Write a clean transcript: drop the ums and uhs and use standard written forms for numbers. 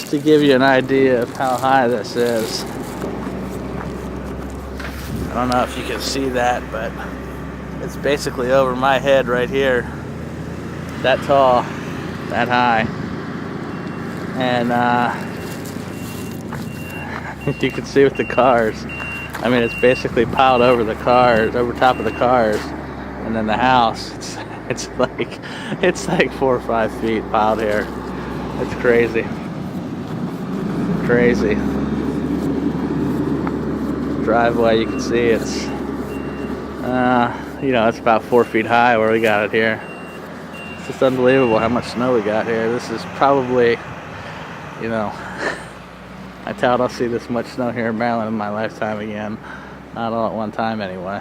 just to give you an idea of how high this is. I don't know if you can see that, but it's basically over my head right here. That tall, that high. And you can see with the cars. I mean, it's basically piled over the cars, over top of the cars, and then the house. It's like 4 or 5 feet piled here. It's crazy. Crazy. Driveway, you can see it's it's about 4 feet high where we got it here. It's just unbelievable how much snow we got here. This is probably, I doubt I'll see this much snow here in Maryland in my lifetime again. Not all at one time anyway.